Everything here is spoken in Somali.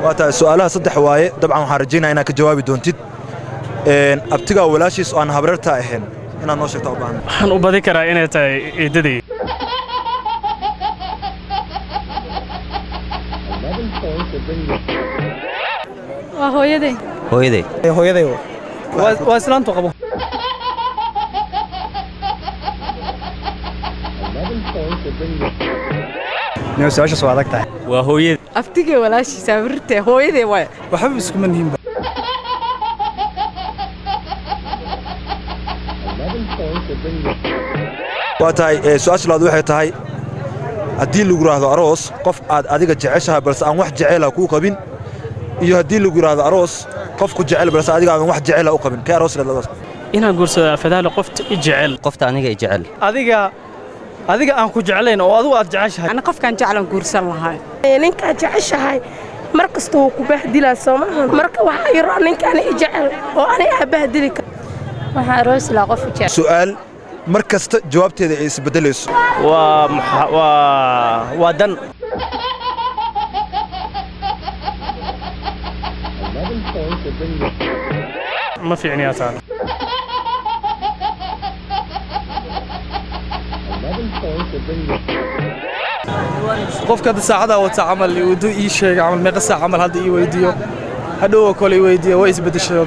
وقتها سؤالها صدح واي طبعا waxaan rajeynaa inaad ka jawaabi doontid abtiga walaashiis oo aan habrarta ahayn inaad noo sheegto u baahan waxaan u badi karaa inay tahay eedadii waa hooyaday hooyaday waa islaantu qabo نو سؤال شو هذاك تاع وهويد aftigay walaashiisa habrarta hooyaday way وحب اسكم منهم وقتها سؤال labaad waxay tahay hadii lagu raahdo aroos qof aad adiga jeceshahay balse aan wax jecel ah ku qabin iyo hadii lagu raahdo aroos qof ku jecel balse adiga aan wax jecel ah u qabin ka aroos labadaas inaan guursado fadaal qofta jecel qofta aniga jecel adiga aan ku jeclayn oo adigu aad jeceshahay ana qofkan jeclan guursan lahay ninka jeceshahay markasta uu ku bahdilaa Soomaaliya marka waxa yaro ninkan jecel oo ani bahdili ka waxa aroos la qof jecel su'aal markasta jawaabteeda ay isbedelayso waa dan ma fiicni asaan qofka hada saacada wata camal uu ii sheegay camal meeqa saac camal hada ii weydiyo hadhow kale ii weydiyo way isbedeshay